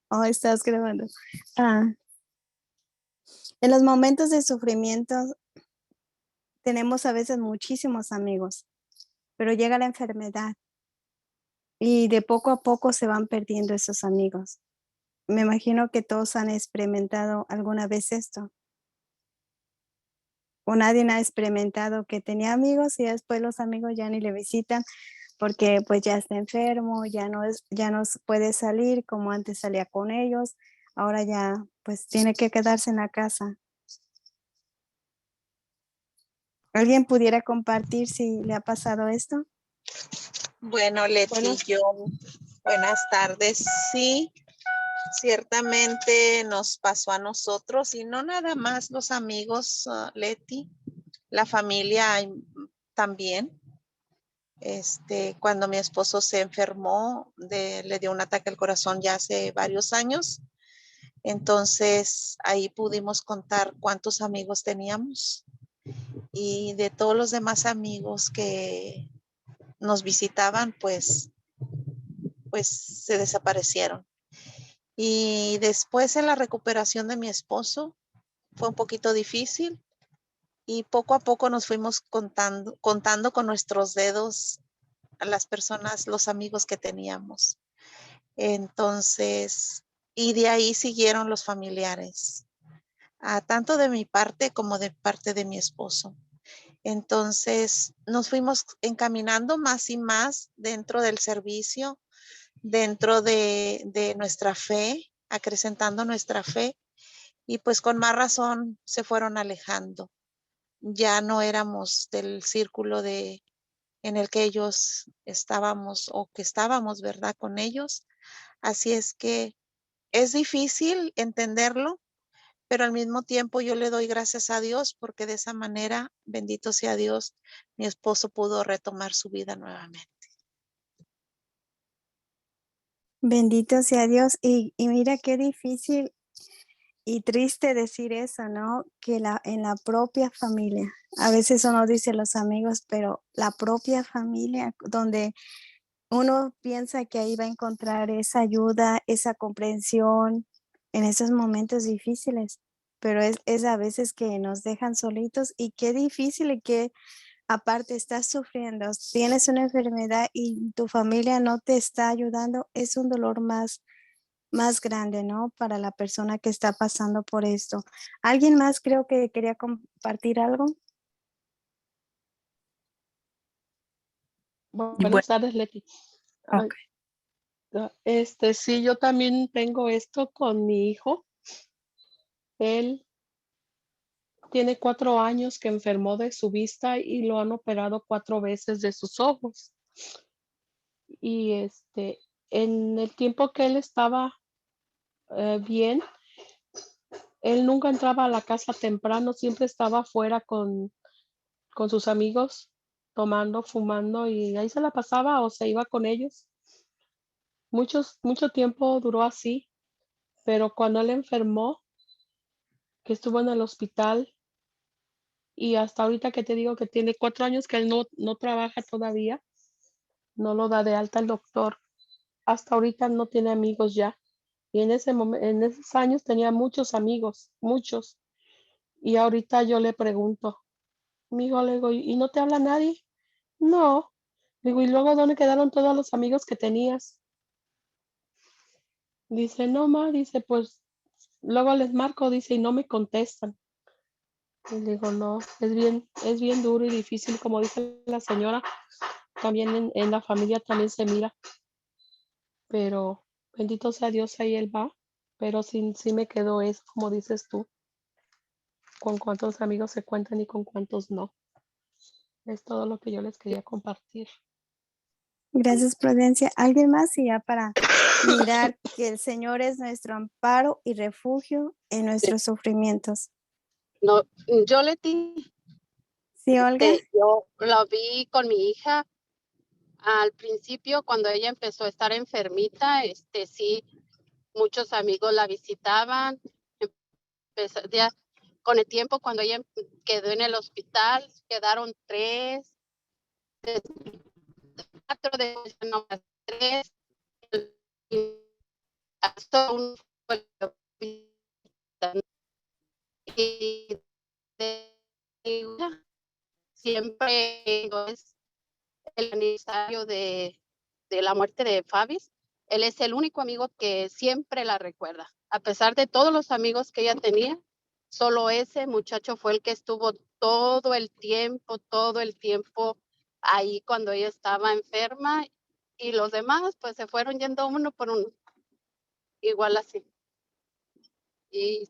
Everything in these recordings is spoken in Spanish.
Oh, estás grabando. Ah, en los momentos de sufrimiento tenemos a veces muchísimos amigos, pero llega la enfermedad y de poco a poco se van perdiendo esos amigos. Me imagino que todos han experimentado alguna vez esto, o nadie ha experimentado que tenía amigos y después los amigos ya ni le visitan porque pues ya está enfermo, ya no puede salir como antes salía con ellos, ahora ya pues tiene que quedarse en la casa. ¿Alguien pudiera compartir si le ha pasado esto? Bueno, Leti, Buenas, buenas tardes. Sí, ciertamente nos pasó a nosotros y no nada más los amigos, Leti, la familia también. Cuando mi esposo se enfermó, le dio un ataque al corazón ya hace varios años. Entonces ahí pudimos contar cuántos amigos teníamos y de todos los demás amigos que nos visitaban, pues se desaparecieron. Y después en la recuperación de mi esposo fue un poquito difícil y poco a poco nos fuimos contando con nuestros dedos a las personas, los amigos que teníamos. Entonces, y de ahí siguieron los familiares, tanto de mi parte como de parte de mi esposo. Entonces, nos fuimos encaminando más y más dentro del servicio, dentro de nuestra fe, acrecentando nuestra fe, y pues con más razón se fueron alejando. Ya no éramos del círculo en el que ellos estábamos o que estábamos, ¿verdad? Con ellos. Así es que es difícil entenderlo, pero al mismo tiempo yo le doy gracias a Dios porque de esa manera, bendito sea Dios, mi esposo pudo retomar su vida nuevamente. Bendito sea Dios. Y mira qué difícil y triste decir eso, ¿no? Que en la propia familia, a veces uno dice los amigos, pero la propia familia, donde uno piensa que ahí va a encontrar esa ayuda, esa comprensión en esos momentos difíciles, pero es a veces que nos dejan solitos y qué difícil y que aparte estás sufriendo, tienes una enfermedad y tu familia no te está ayudando, es un dolor más grande, ¿no? Para la persona que está pasando por esto. ¿Alguien más creo que quería compartir algo? buenas Y bueno, tardes, Leti. ok. Ay, sí, yo también tengo esto con mi hijo. Él tiene 4 años que enfermó de su vista y lo han operado 4 veces de sus ojos. Y en el tiempo que él estaba bien, él nunca entraba a la casa temprano, siempre estaba afuera con sus amigos, tomando, fumando, y ahí se la pasaba o se iba con ellos. Mucho tiempo duró así, pero cuando él enfermó, que estuvo en el hospital, y hasta ahorita que te digo que tiene 4 años que él no trabaja todavía, no lo da de alta el doctor, hasta ahorita no tiene amigos ya. Y en esos años tenía muchos amigos, muchos. Y ahorita yo le pregunto, mijo, le digo, ¿y no te habla nadie? No. Digo, ¿y luego dónde quedaron todos los amigos que tenías? Dice, no, ma, dice, pues luego les marco, dice, y no me contestan. Y le digo, no, es bien duro y difícil, como dice la señora, también en la familia también se mira, pero bendito sea Dios, ahí él va, pero sí me quedó eso, como dices tú, con cuántos amigos se cuentan y con cuántos no. Es todo lo que yo les quería compartir. Gracias, Prudencia. ¿Alguien más? Y ya para mirar que el Señor es nuestro amparo y refugio en nuestros sufrimientos. No, yo Leti, ¿Sí, Olga? yo lo vi con mi hija al principio cuando ella empezó a estar enfermita, sí, muchos amigos la visitaban, ya con el tiempo cuando ella quedó en el hospital, quedaron tres, cuatro de ellos, no más tres, solo fue la visita, ¿no? Y siempre es el aniversario de la muerte de Fabis. Él es el único amigo que siempre la recuerda. A pesar de todos los amigos que ella tenía, solo ese muchacho fue el que estuvo todo el tiempo ahí cuando ella estaba enferma, y los demás pues se fueron yendo uno por uno, igual así.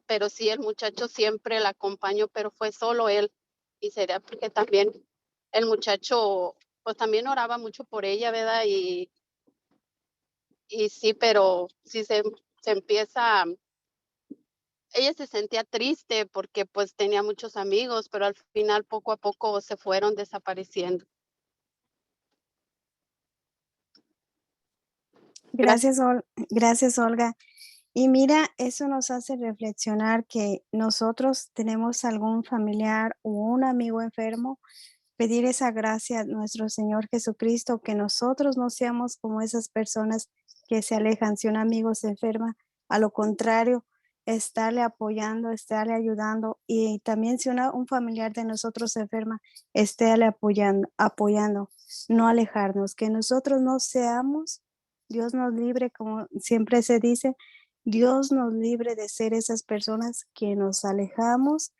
Pero sí, el muchacho siempre la acompañó, pero fue solo él. Y sería porque también el muchacho pues también oraba mucho por ella, ¿verdad? Y sí, pero sí se empieza, ella se sentía triste porque pues tenía muchos amigos, pero al final poco a poco se fueron desapareciendo. Gracias. Gracias, Olga. Y mira, eso nos hace reflexionar que nosotros tenemos algún familiar o un amigo enfermo, pedir esa gracia a nuestro Señor Jesucristo, que nosotros no seamos como esas personas que se alejan. Si un amigo se enferma, a lo contrario, estarle apoyando, estarle ayudando. Y también si un familiar de nosotros se enferma, estarle apoyando, no alejarnos, que nosotros no seamos, Dios nos libre, como siempre se dice, Dios nos libre de ser esas personas que nos alejamos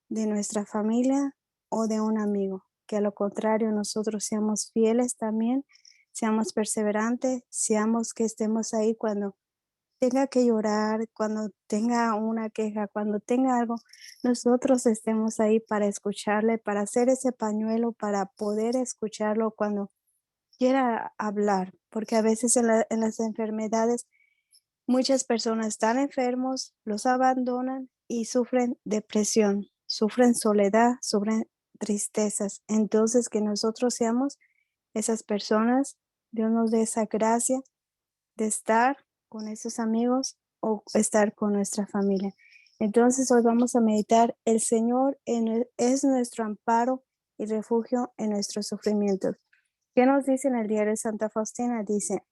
de nuestra familia o de un amigo, que a lo contrario nosotros seamos fieles también, seamos perseverantes, seamos que estemos ahí cuando tenga que llorar, cuando tenga una queja, cuando tenga algo, nosotros estemos ahí para escucharle, para hacer ese pañuelo, para poder escucharlo cuando quiera hablar, porque a veces en las enfermedades muchas personas están enfermos, los abandonan y sufren depresión, sufren soledad, sufren tristezas. Entonces, que nosotros seamos esas personas, Dios nos dé esa gracia de estar con esos amigos o estar con nuestra familia. Entonces, hoy vamos a meditar, el Señor es nuestro amparo y refugio en nuestros sufrimientos. ¿Qué nos dice en el diario de Santa Faustina? Dice: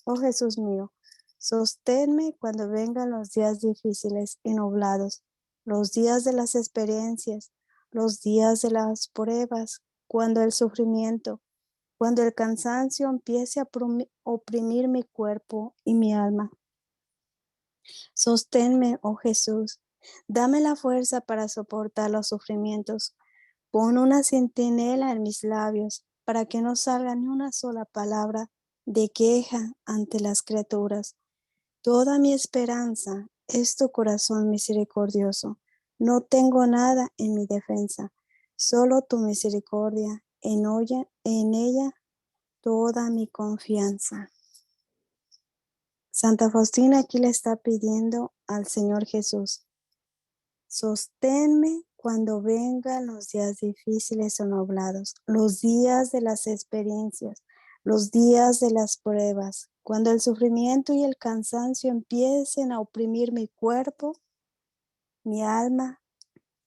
oh Jesús mío, sosténme cuando vengan los días difíciles y nublados, los días de las experiencias, los días de las pruebas, cuando el sufrimiento, cuando el cansancio empiece a oprimir mi cuerpo y mi alma. Sosténme, oh Jesús, dame la fuerza para soportar los sufrimientos. Pon una centinela en mis labios para que no salga ni una sola palabra de queja ante las criaturas. Toda mi esperanza es tu corazón misericordioso. No tengo nada en mi defensa, solo tu misericordia. En ella toda mi confianza. Santa Faustina aquí le está pidiendo al Señor Jesús: sosténme cuando vengan los días difíciles o nublados, los días de las experiencias, los días de las pruebas, cuando el sufrimiento y el cansancio empiecen a oprimir mi cuerpo, mi alma.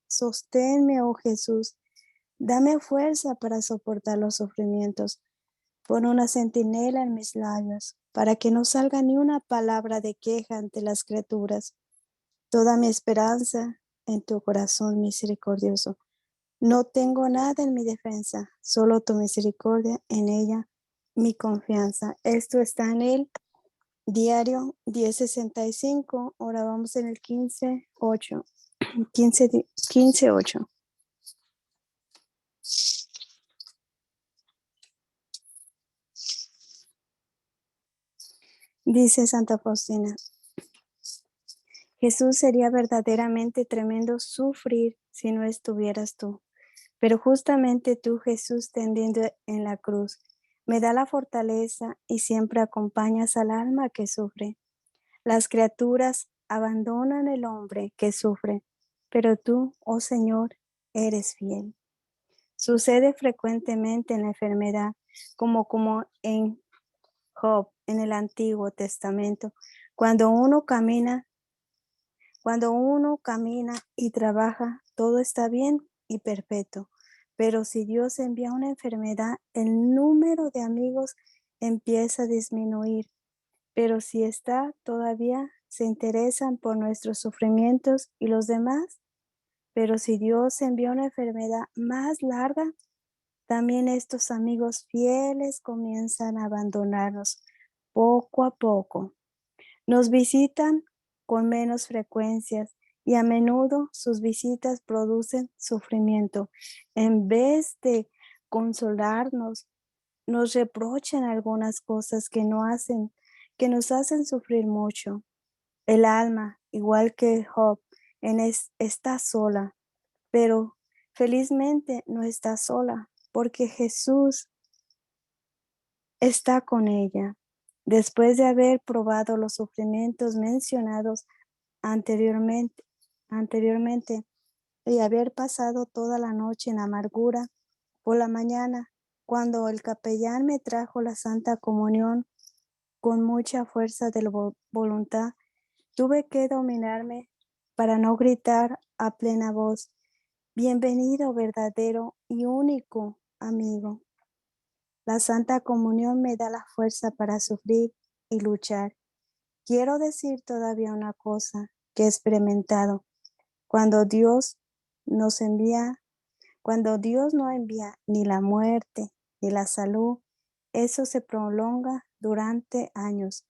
Sosténme, oh Jesús, dame fuerza para soportar los sufrimientos. Pon una centinela en mis labios, para que no salga ni una palabra de queja ante las criaturas. Toda mi esperanza en tu corazón misericordioso. No tengo nada en mi defensa, solo tu misericordia, en ella mi confianza. Esto está en el diario 1065. Ahora vamos en el 15:8. 15:8. Dice Santa Faustina: Jesús, sería verdaderamente tremendo sufrir si no estuvieras tú. Pero justamente tú, Jesús, tendiendo en la cruz, me da la fortaleza y siempre acompañas al alma que sufre. Las criaturas abandonan el hombre que sufre, pero tú, oh Señor, eres fiel. Sucede frecuentemente en la enfermedad, como en Job, en el Antiguo Testamento, cuando uno camina y trabaja, todo está bien y perfecto. Pero si Dios envía una enfermedad, el número de amigos empieza a disminuir. Pero si está todavía se interesan por nuestros sufrimientos y los demás, pero si Dios envía una enfermedad más larga, también estos amigos fieles comienzan a abandonarnos poco a poco. Nos visitan con menos frecuencias y a menudo sus visitas producen sufrimiento. En vez de consolarnos, nos reprochan algunas cosas que nos hacen sufrir mucho. El alma, igual que Job, está sola, pero felizmente no está sola, porque Jesús está con ella. Después de haber probado los sufrimientos mencionados anteriormente y haber pasado toda la noche en amargura, por la mañana, cuando el capellán me trajo la Santa Comunión con mucha fuerza de la voluntad, tuve que dominarme para no gritar a plena voz: bienvenido, verdadero y único amigo. La Santa Comunión me da la fuerza para sufrir y luchar. Quiero decir todavía una cosa que he experimentado. Cuando Dios no envía ni la muerte ni la salud, eso se prolonga durante años.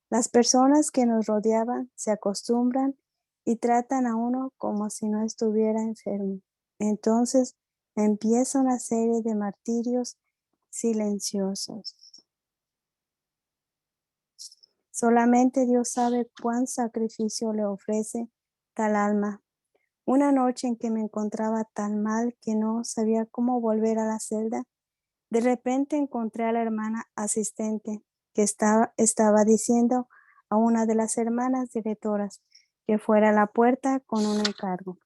Las personas que nos rodeaban se acostumbran y tratan a uno como si no estuviera enfermo. Entonces empieza una serie de martirios silenciosos. Solamente Dios sabe cuán sacrificio le ofrece tal alma. Una noche en que me encontraba tan mal que no sabía cómo volver a la celda, de repente encontré a la hermana asistente que estaba diciendo a una de las hermanas directoras que fuera a la puerta con un encargo.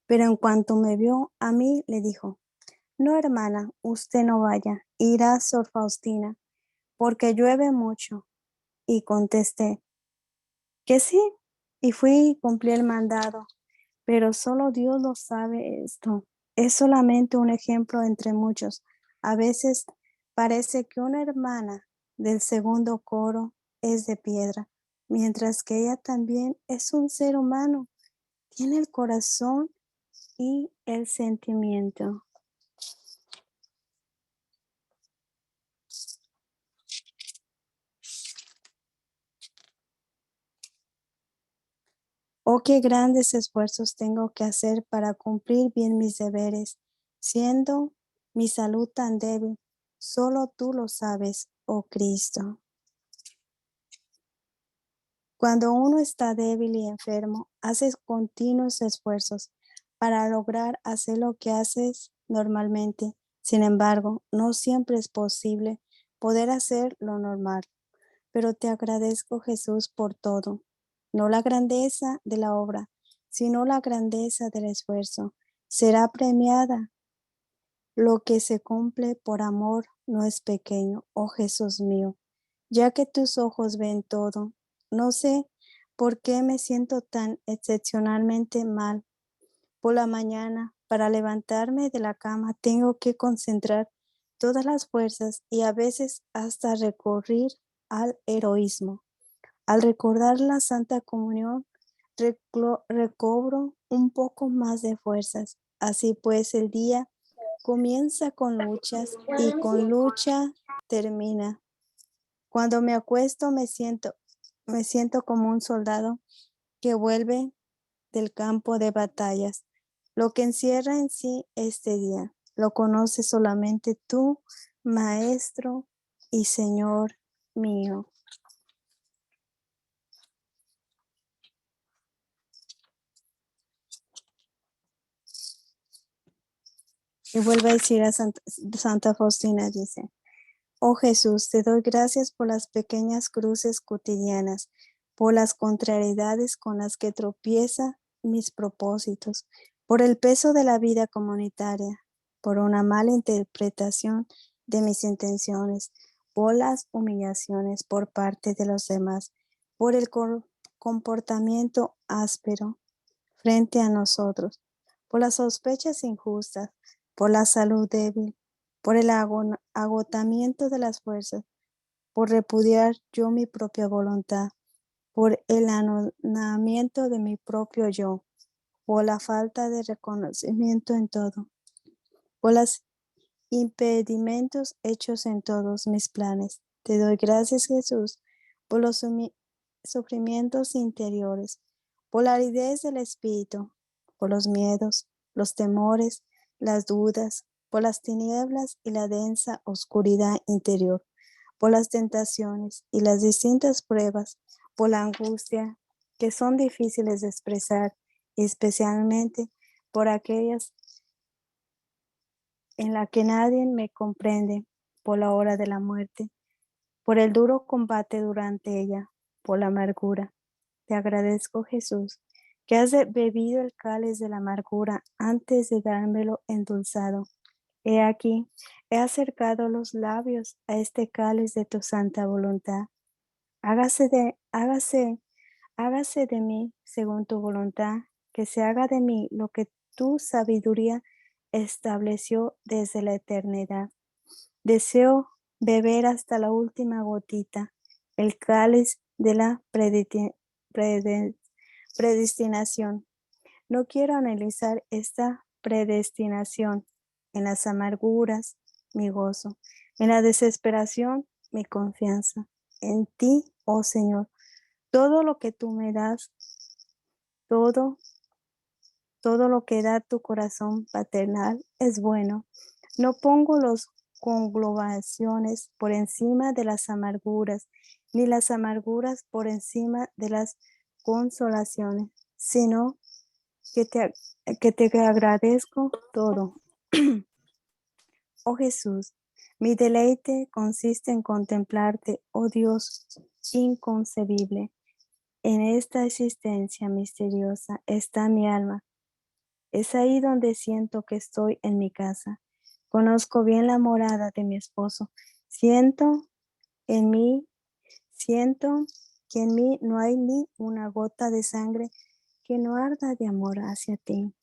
Pero en cuanto me vio a mí, le dijo: no, hermana, usted no vaya, irá Sor Faustina, porque llueve mucho. Y contesté que sí, y fui y cumplí el mandado. Pero solo Dios lo sabe esto. Es solamente un ejemplo entre muchos. A veces parece que una hermana del segundo coro es de piedra, mientras que ella también es un ser humano. Tiene el corazón y el sentimiento. Oh, qué grandes esfuerzos tengo que hacer para cumplir bien mis deberes, siendo mi salud tan débil. Solo tú lo sabes, oh Cristo. Cuando uno está débil y enfermo, haces continuos esfuerzos para lograr hacer lo que haces normalmente. Sin embargo, no siempre es posible poder hacer lo normal. Pero te agradezco, Jesús, por todo. No la grandeza de la obra, sino la grandeza del esfuerzo. Será premiada. Lo que se cumple por amor no es pequeño, oh Jesús mío, ya que tus ojos ven todo. No sé por qué me siento tan excepcionalmente mal. Por la mañana, para levantarme de la cama, tengo que concentrar todas las fuerzas y a veces hasta recurrir al heroísmo. Al recordar la Santa Comunión, recobro un poco más de fuerzas. Así pues, el día comienza con luchas y con lucha termina. Cuando me acuesto me siento como un soldado que vuelve del campo de batallas. Lo que encierra en sí este día, lo conoces solamente tú, Maestro y Señor mío. Y vuelve a decir a Santa Faustina, dice: oh Jesús, te doy gracias por las pequeñas cruces cotidianas, por las contrariedades con las que tropieza mis propósitos, por el peso de la vida comunitaria, por una mala interpretación de mis intenciones, por las humillaciones por parte de los demás, por el comportamiento áspero frente a nosotros, por las sospechas injustas, por la salud débil, por el agotamiento de las fuerzas, por repudiar yo mi propia voluntad, por el anonamiento de mi propio yo, por la falta de reconocimiento en todo, por los impedimentos hechos en todos mis planes. Te doy gracias, Jesús, por los sufrimientos interiores, por la aridez del espíritu, por los miedos, los temores, las dudas, por las tinieblas y la densa oscuridad interior, por las tentaciones y las distintas pruebas, por la angustia que son difíciles de expresar, y especialmente por aquellas en las que nadie me comprende, por la hora de la muerte, por el duro combate durante ella, por la amargura. Te agradezco, Jesús, que has bebido el cáliz de la amargura antes de dármelo endulzado. He aquí, he acercado los labios a este cáliz de tu santa voluntad. Hágase de mí según tu voluntad, que se haga de mí lo que tu sabiduría estableció desde la eternidad. Deseo beber hasta la última gotita el cáliz de la predestinación. No quiero analizar esta predestinación en las amarguras, mi gozo, en la desesperación, mi confianza. En ti, oh Señor, todo lo que tú me das, todo lo que da tu corazón paternal es bueno. No pongo los conglobaciones por encima de las amarguras, ni las amarguras por encima de las consolaciones, sino que te agradezco todo. Oh Jesús, mi deleite consiste en contemplarte, oh Dios inconcebible. En esta existencia misteriosa está mi alma. Es ahí donde siento que estoy en mi casa. Conozco bien la morada de mi esposo. Siento que en mí no hay ni una gota de sangre que no arda de amor hacia ti.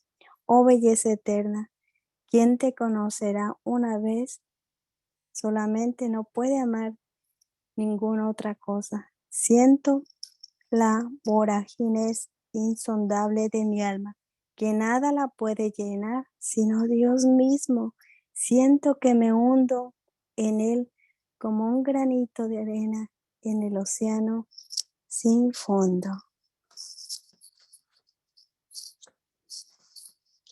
Oh belleza eterna, quien te conocerá una vez solamente no puede amar ninguna otra cosa. Siento la vorágine insondable de mi alma, que nada la puede llenar sino Dios mismo. Siento que me hundo en él como un granito de arena en el océano sin fondo.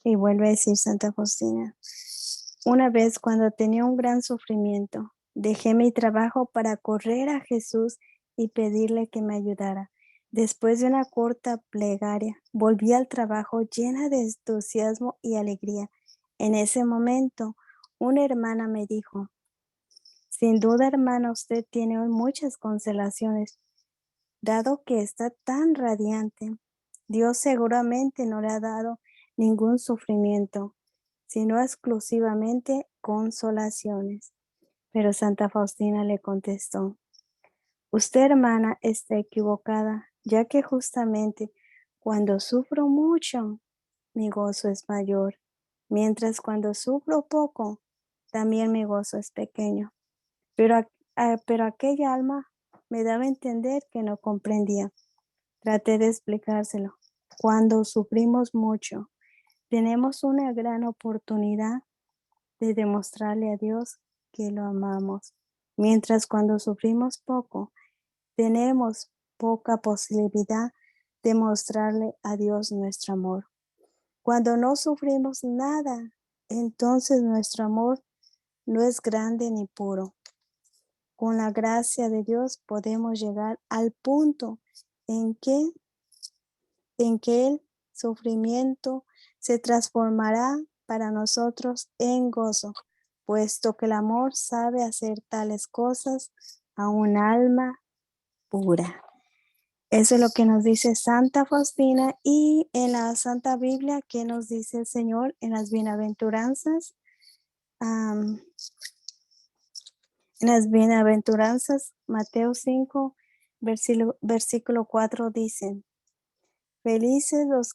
Y vuelve a decir Santa Faustina: una vez cuando tenía un gran sufrimiento, dejé mi trabajo para correr a Jesús y pedirle que me ayudara. Después de una corta plegaria, volví al trabajo llena de entusiasmo y alegría. En ese momento, una hermana me dijo: sin duda, hermana, usted tiene hoy muchas consolaciones, dado que está tan radiante. Dios seguramente no le ha dado ningún sufrimiento, sino exclusivamente consolaciones. Pero Santa Faustina le contestó: usted, hermana, está equivocada, ya que justamente cuando sufro mucho, mi gozo es mayor, mientras cuando sufro poco, también mi gozo es pequeño. Pero aquella alma me daba a entender que no comprendía. Traté de explicárselo. Cuando sufrimos mucho, tenemos una gran oportunidad de demostrarle a Dios que lo amamos. Mientras cuando sufrimos poco, tenemos poca posibilidad de mostrarle a Dios nuestro amor. Cuando no sufrimos nada, entonces nuestro amor no es grande ni puro. Con la gracia de Dios podemos llegar al punto en que el sufrimiento se transformará para nosotros en gozo, puesto que el amor sabe hacer tales cosas a un alma pura. Eso es lo que nos dice Santa Faustina. Y en la Santa Biblia, ¿qué nos dice el Señor en las bienaventuranzas? En las bienaventuranzas, Mateo 5, versículo 4 dicen: felices los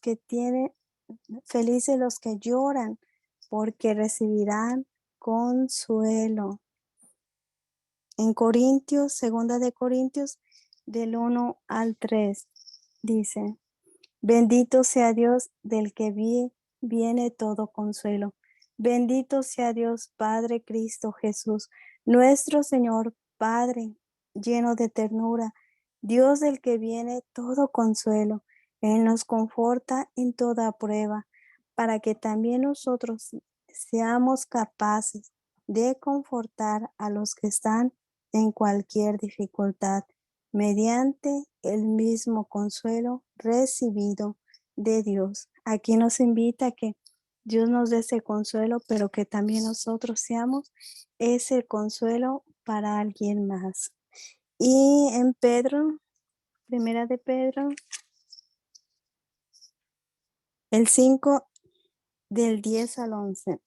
que lloran, porque recibirán consuelo. En Corintios, segunda de Corintios del 1 al 3, dice, bendito sea Dios del que viene todo consuelo. Bendito sea Dios Padre Cristo Jesús, nuestro Señor Padre, lleno de ternura, Dios del que viene todo consuelo. Él nos conforta en toda prueba, para que también nosotros seamos capaces de confortar a los que están en cualquier dificultad, mediante el mismo consuelo recibido de Dios. Aquí nos invita a que Dios nos dé ese consuelo, pero que también nosotros seamos ese consuelo para alguien más. Y en Pedro, primera de Pedro, el 5 del 10 al 11,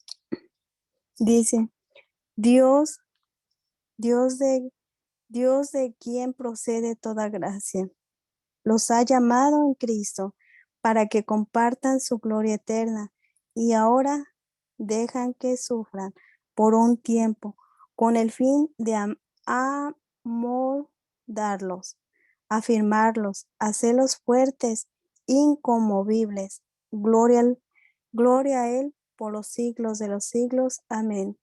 dice, Dios de quien procede toda gracia, los ha llamado en Cristo para que compartan su gloria eterna y ahora dejan que sufran por un tiempo con el fin de amoldarlos, afirmarlos, hacerlos fuertes, inconmovibles. Gloria a Él por los siglos de los siglos. Amén.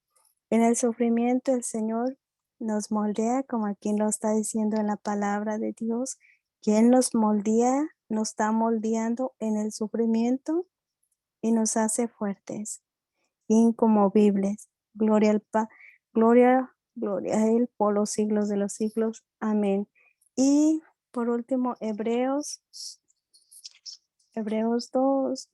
En el sufrimiento el Señor nos moldea, como aquí lo está diciendo en la palabra de Dios, que Él nos moldea, nos está moldeando en el sufrimiento y nos hace fuertes, inconmovibles. Gloria a Él por los siglos de los siglos. Amén. Y por último, Hebreos 2.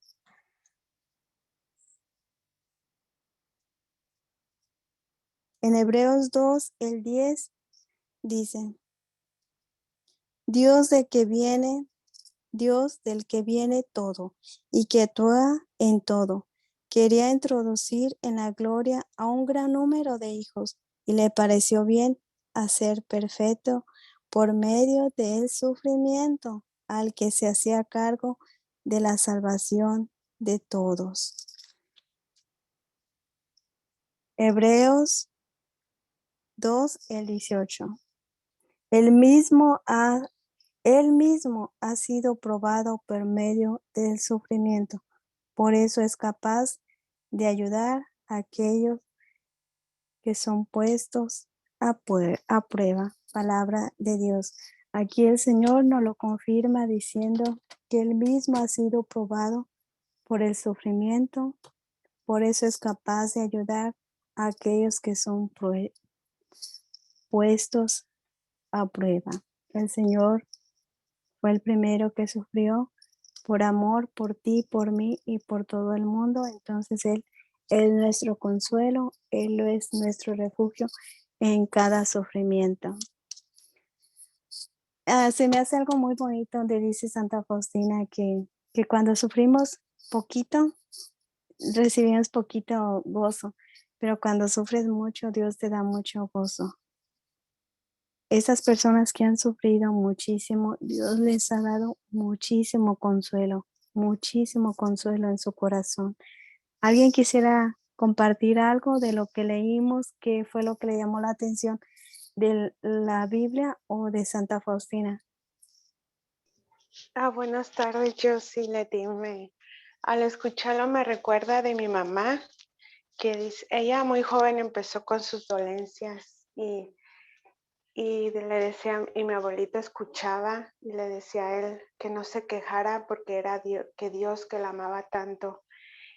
En Hebreos 2, el 10 dice, Dios del que viene todo y que actúa en todo. Quería introducir en la gloria a un gran número de hijos y le pareció bien hacer perfecto por medio del sufrimiento al que se hacía cargo de la salvación de todos. Hebreos 2, el 18. Él mismo ha sido probado por medio del sufrimiento. Por eso es capaz de ayudar a aquellos que son puestos a prueba. Palabra de Dios. Aquí el Señor nos lo confirma diciendo que Él mismo ha sido probado por el sufrimiento. Por eso es capaz de ayudar a aquellos que son puestos a prueba. El Señor fue el primero que sufrió por amor, por ti, por mí y por todo el mundo. Entonces Él es nuestro consuelo, Él es nuestro refugio en cada sufrimiento. Se me hace algo muy bonito donde dice Santa Faustina que cuando sufrimos poquito, recibimos poquito gozo, pero cuando sufres mucho, Dios te da mucho gozo. Esas personas que han sufrido muchísimo, Dios les ha dado muchísimo consuelo en su corazón. ¿Alguien quisiera compartir algo de lo que leímos? ¿Qué fue lo que le llamó la atención de la Biblia o de Santa Faustina? Buenas tardes, yo sí, Leti. Al escucharlo me recuerda de mi mamá, que dice, ella muy joven empezó con sus dolencias y le decía, y mi abuelita escuchaba y le decía a él que no se quejara porque era Dios que la amaba tanto.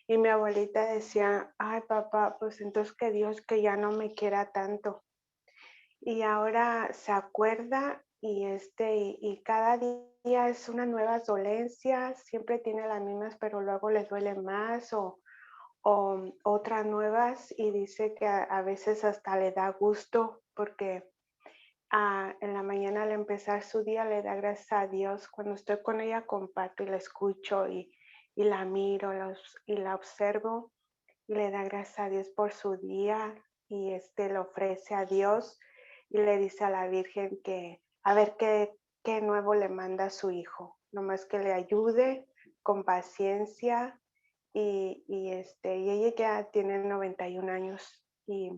Y mi abuelita decía, ay papá, pues entonces que Dios que ya no me quiera tanto. Y ahora se acuerda y cada día es una nueva dolencia, siempre tiene las mismas, pero luego les duele más o otras nuevas y dice que a veces hasta le da gusto porque en la mañana al empezar su día le da gracias a Dios. Cuando estoy con ella comparto y la escucho y la miro y la observo y le da gracias a Dios por su día y le ofrece a Dios y le dice a la Virgen que a ver qué nuevo le manda a su hijo, nomás que le ayude con paciencia y ella ya tiene 91 años y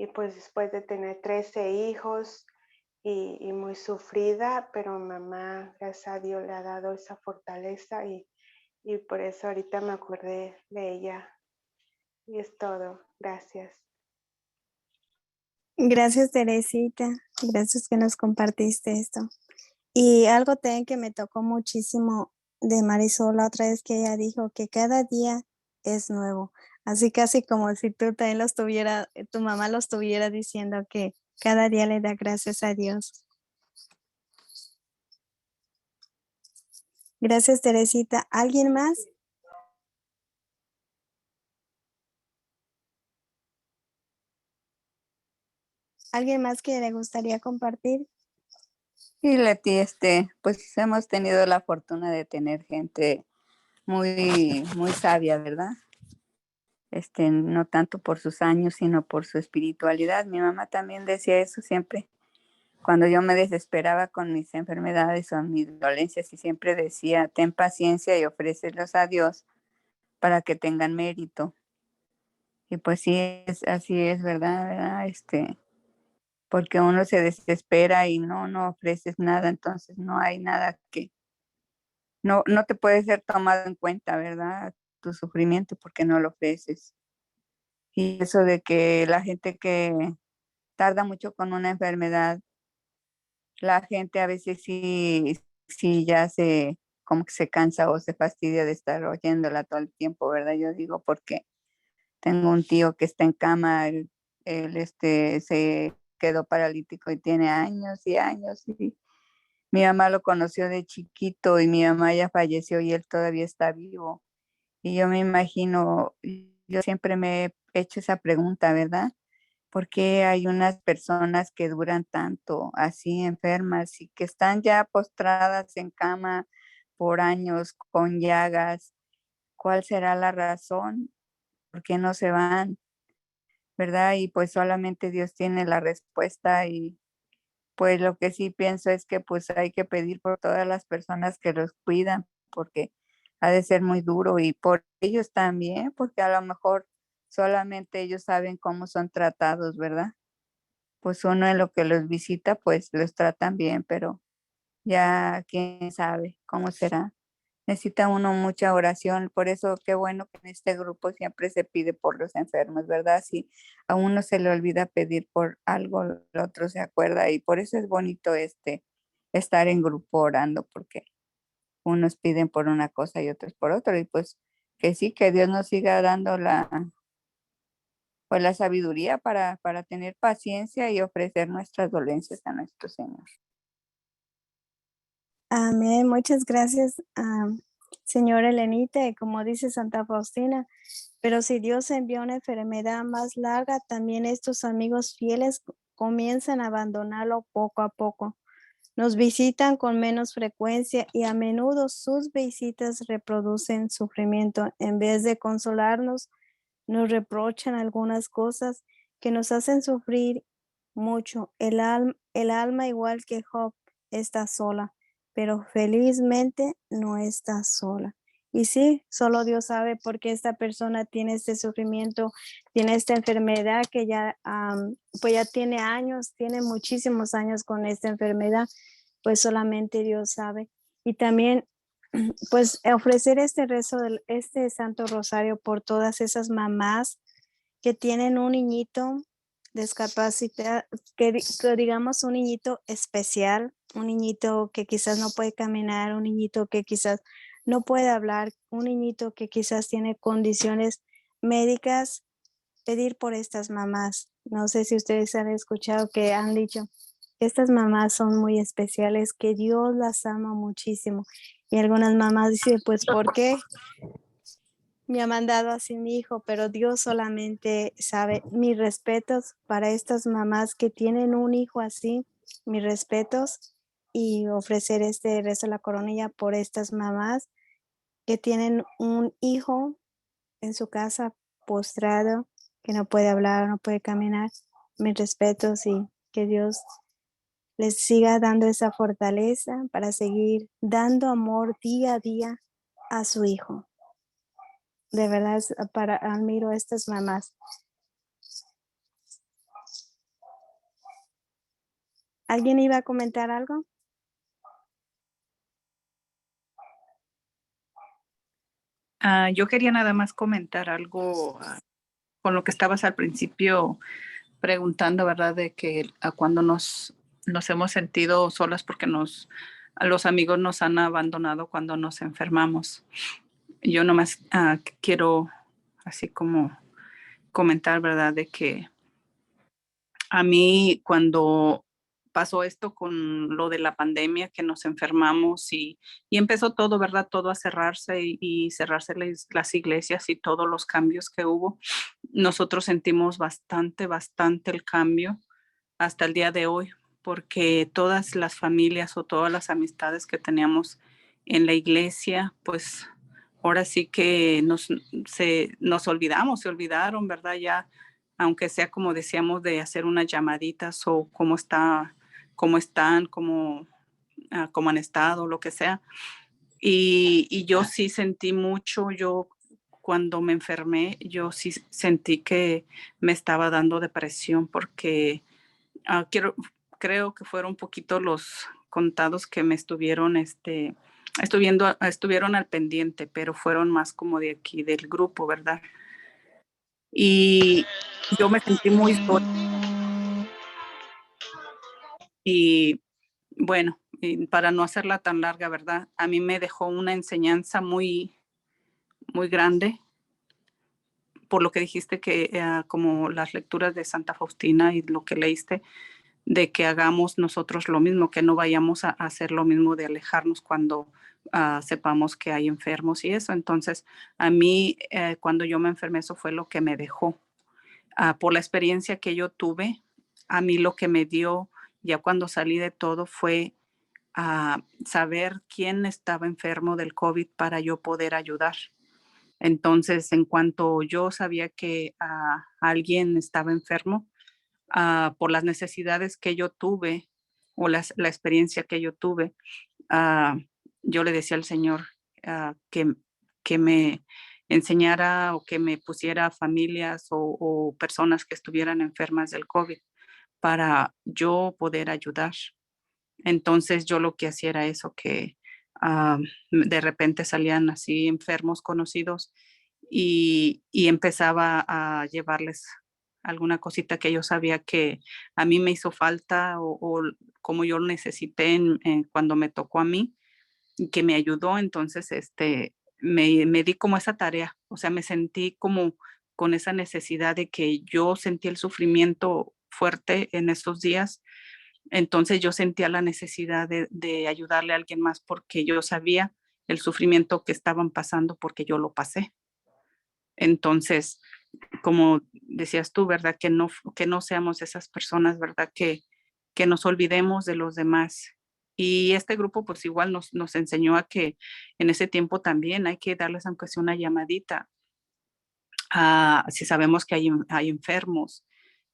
pues después de tener 13 hijos y muy sufrida, pero mamá, gracias a Dios, le ha dado esa fortaleza y por eso ahorita me acordé de ella. Y es todo. Gracias. Gracias, Teresita. Gracias que nos compartiste esto. Y algo también que me tocó muchísimo de Marisol la otra vez que ella dijo que cada día es nuevo. Así casi como si tú también tu mamá lo estuviera diciendo que cada día le da gracias a Dios. Gracias, Teresita. ¿Alguien más? ¿Alguien más que le gustaría compartir? Y Leti, pues hemos tenido la fortuna de tener gente muy, muy sabia, ¿verdad? No tanto por sus años, sino por su espiritualidad. Mi mamá también decía eso siempre, cuando yo me desesperaba con mis enfermedades o mis dolencias, y siempre decía, ten paciencia y ofrécelos a Dios para que tengan mérito. Y pues sí, así es, ¿verdad? ¿Verdad? Porque uno se desespera y no ofreces nada, entonces no hay nada que, no te puede ser tomado en cuenta, ¿verdad? Tu sufrimiento porque no lo ofreces. Y eso de que la gente que tarda mucho con una enfermedad, la gente a veces sí ya como que se cansa o se fastidia de estar oyéndola todo el tiempo, ¿verdad? Yo digo porque tengo un tío que está en cama, él se quedó paralítico y tiene años y años, y mi mamá lo conoció de chiquito y mi mamá ya falleció y él todavía está vivo. Y yo me imagino, yo siempre me he hecho esa pregunta, ¿verdad? ¿Por qué hay unas personas que duran tanto así enfermas y que están ya postradas en cama por años con llagas? ¿Cuál será la razón? ¿Por qué no se van? ¿Verdad? Y pues solamente Dios tiene la respuesta, y pues lo que sí pienso es que pues hay que pedir por todas las personas que los cuidan, porque ha de ser muy duro, y por ellos también, porque a lo mejor solamente ellos saben cómo son tratados, ¿verdad? Pues uno en lo que los visita, pues los tratan bien, pero ya quién sabe cómo será. Necesita uno mucha oración, por eso qué bueno que en este grupo siempre se pide por los enfermos, ¿verdad? Si a uno se le olvida pedir por algo, el otro se acuerda, y por eso es bonito estar en grupo orando, porque unos piden por una cosa y otros por otra, y pues que sí, que Dios nos siga dando pues la sabiduría para tener paciencia y ofrecer nuestras dolencias a nuestro Señor. Amén. Muchas gracias, señora Elenita. Y como dice Santa Faustina, pero si Dios envía una enfermedad más larga, también estos amigos fieles comienzan a abandonarlo poco a poco. Nos visitan con menos frecuencia y a menudo sus visitas reproducen sufrimiento. En vez de consolarnos, nos reprochan algunas cosas que nos hacen sufrir mucho. El alma, igual que Job, está sola, pero felizmente no está sola. Y sí, solo Dios sabe por qué esta persona tiene este sufrimiento, tiene esta enfermedad que ya, pues ya tiene años, tiene muchísimos años con esta enfermedad, pues solamente Dios sabe. Y también pues ofrecer este rezo, este Santo Rosario por todas esas mamás que tienen un niñito discapacitado, que digamos un niñito especial, un niñito que quizás no puede caminar, un niñito que quizás no puede hablar, un niñito que quizás tiene condiciones médicas, pedir por estas mamás. No sé si ustedes han escuchado que han dicho, estas mamás son muy especiales, que Dios las ama muchísimo. Y algunas mamás dicen, pues, ¿por qué me ha mandado así mi hijo? Pero Dios solamente sabe. Mis respetos para estas mamás que tienen un hijo así, mis respetos, y ofrecer este rezo de la coronilla por estas mamás que tienen un hijo en su casa postrado, que no puede hablar, no puede caminar. Mis respetos, y que Dios les siga dando esa fortaleza para seguir dando amor día a día a su hijo. De verdad, admiro a estas mamás. ¿Alguien iba a comentar algo? Yo quería nada más comentar algo con lo que estabas al principio preguntando, ¿verdad? De que cuando nos hemos sentido solas porque a los amigos nos han abandonado cuando nos enfermamos. Yo nomás quiero así como comentar, ¿verdad? De que a mí cuando pasó esto con lo de la pandemia, que nos enfermamos y empezó todo, ¿verdad? Todo a cerrarse y cerrarse las iglesias y todos los cambios que hubo. Nosotros sentimos bastante el cambio hasta el día de hoy, porque todas las familias o todas las amistades que teníamos en la iglesia, pues ahora sí que nos olvidamos, se olvidaron, ¿verdad? Ya, aunque sea como decíamos, de hacer unas llamaditas o cómo están, cómo han estado, lo que sea. Y yo sí sentí mucho, yo cuando me enfermé, yo sí sentí que me estaba dando depresión porque Ah, creo que fueron un poquito los contados que me estuvieron al pendiente, pero fueron más como de aquí, del grupo, ¿verdad? Y yo me sentí muy sola y bueno, y para no hacerla tan larga, ¿verdad? A mí me dejó una enseñanza muy grande por lo que dijiste que como las lecturas de Santa Faustina y lo que leíste, de que hagamos nosotros lo mismo, que no vayamos a hacer lo mismo de alejarnos cuando sepamos que hay enfermos y eso. Entonces, a mí, cuando yo me enfermé, eso fue lo que me dejó. Por la experiencia que yo tuve, a mí lo que me dio, ya cuando salí de todo, fue saber quién estaba enfermo del COVID para yo poder ayudar. Entonces, en cuanto yo sabía que alguien estaba enfermo, por las necesidades que yo tuve o la experiencia que yo tuve, ah, yo le decía al Señor que me enseñara o que me pusiera familias o personas que estuvieran enfermas del COVID para yo poder ayudar. Entonces yo lo que hacía era eso, que de repente salían así enfermos conocidos y empezaba a llevarles alguna cosita que yo sabía que a mí me hizo falta o como yo lo necesité cuando me tocó a mí y que me ayudó. Entonces, me di como esa tarea, o sea, me sentí como con esa necesidad de que yo sentí el sufrimiento fuerte en estos días, entonces yo sentía la necesidad de ayudarle a alguien más porque yo sabía el sufrimiento que estaban pasando porque yo lo pasé. Entonces, como decías tú, ¿verdad? Que no seamos esas personas, ¿verdad? Que nos olvidemos de los demás. Y este grupo pues igual nos enseñó a que en ese tiempo también hay que darles aunque sea una llamadita si sabemos que hay enfermos.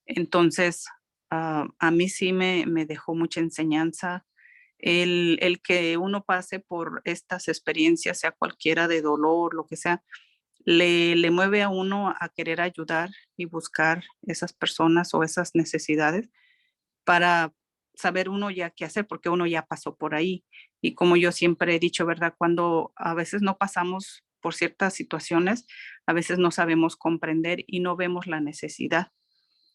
Entonces, a mí sí me dejó mucha enseñanza el que uno pase por estas experiencias, sea cualquiera de dolor, lo que sea, le mueve a uno a querer ayudar y buscar esas personas o esas necesidades para saber uno ya qué hacer, porque uno ya pasó por ahí. Y como yo siempre he dicho, ¿verdad? Cuando a veces no pasamos por ciertas situaciones, a veces no sabemos comprender y no vemos la necesidad.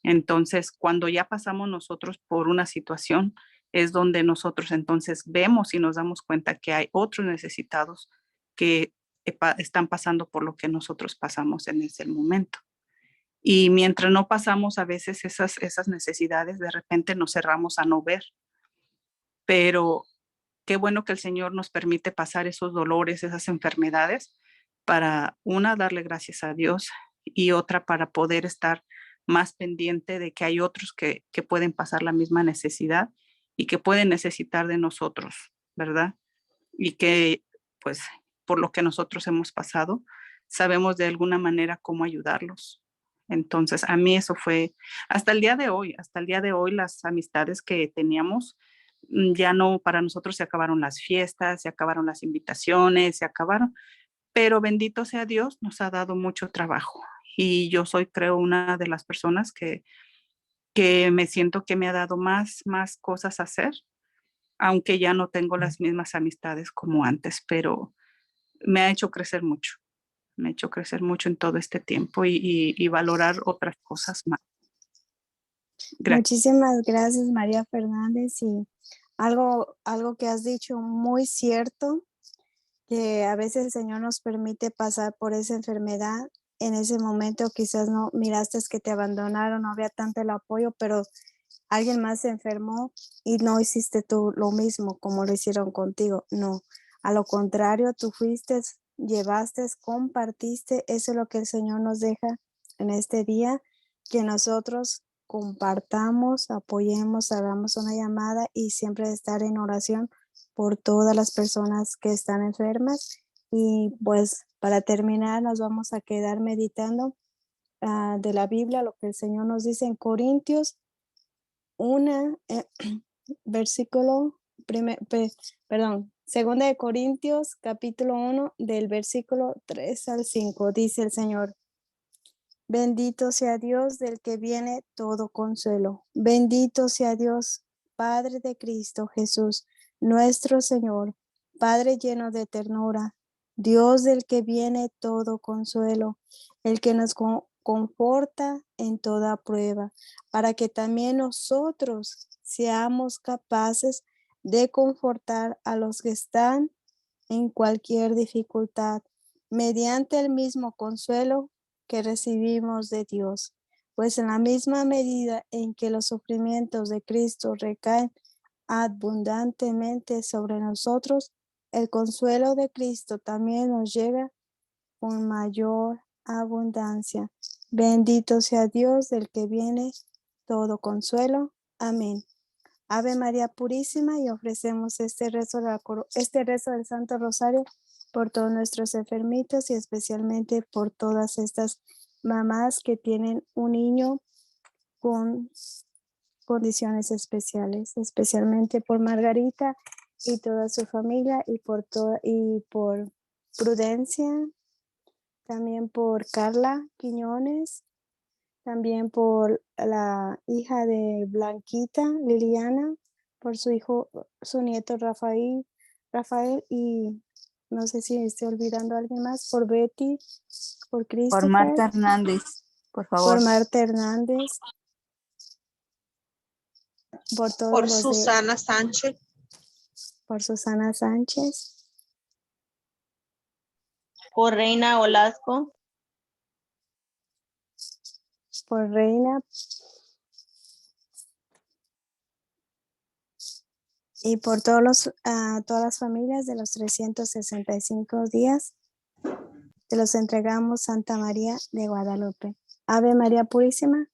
Entonces, cuando ya pasamos nosotros por una situación, es donde nosotros entonces vemos y nos damos cuenta que hay otros necesitados que están pasando por lo que nosotros pasamos en ese momento. Y mientras no pasamos a veces esas necesidades, de repente nos cerramos a no ver. Pero qué bueno que el Señor nos permite pasar esos dolores, esas enfermedades, para una, darle gracias a Dios y otra para poder estar más pendiente de que hay otros que pueden pasar la misma necesidad y que pueden necesitar de nosotros, ¿verdad? Y que pues por lo que nosotros hemos pasado, sabemos de alguna manera cómo ayudarlos. Entonces, a mí eso fue hasta el día de hoy las amistades que teníamos, ya no, para nosotros se acabaron las fiestas, se acabaron las invitaciones, se acabaron, pero bendito sea Dios, nos ha dado mucho trabajo. Y yo soy, creo, una de las personas que que me siento que me ha dado más cosas a hacer, aunque ya no tengo las mismas amistades como antes, pero me ha hecho crecer mucho. Me ha hecho crecer mucho en todo este tiempo y valorar otras cosas más. Gracias. Muchísimas gracias, María Fernández. Y algo que has dicho muy cierto, que a veces el Señor nos permite pasar por esa enfermedad. En ese momento quizás no miraste que te abandonaron, no había tanto el apoyo, pero alguien más se enfermó y no hiciste tú lo mismo como lo hicieron contigo. No, a lo contrario, tú fuiste, llevaste, compartiste. Eso es lo que el Señor nos deja en este día, que nosotros compartamos, apoyemos, hagamos una llamada y siempre estar en oración por todas las personas que están enfermas. Y pues para terminar nos vamos a quedar meditando de la Biblia, lo que el Señor nos dice en Corintios 1, versículo, segunda de Corintios, capítulo 1, del versículo 3 al 5, dice el Señor: bendito sea Dios del que viene todo consuelo. Bendito sea Dios, Padre de Cristo Jesús, nuestro Señor, Padre lleno de ternura, Dios del que viene todo consuelo, el que nos conforta en toda prueba, para que también nosotros seamos capaces de confortar a los que están en cualquier dificultad, mediante el mismo consuelo que recibimos de Dios. Pues en la misma medida en que los sufrimientos de Cristo recaen abundantemente sobre nosotros, el consuelo de Cristo también nos llega con mayor abundancia. Bendito sea Dios del que viene todo consuelo. Amén. Ave María Purísima, y ofrecemos este rezo del Santo Rosario por todos nuestros enfermitos y especialmente por todas estas mamás que tienen un niño con condiciones especiales, especialmente por Margarita y toda su familia, y por Prudencia, también por Carla Quiñones, también por la hija de Blanquita, Liliana, por su nieto Rafael, y no sé si estoy olvidando a alguien más, por Betty, por Por Christopher, Marta Hernández, por por favor. Marta Hernández, por todos Por los Susana Sánchez. por Susana Sánchez, por Reina Olasco, por Reina, y por todas las familias de los 365 días. Te los entregamos, Santa María de Guadalupe. Ave María Purísima,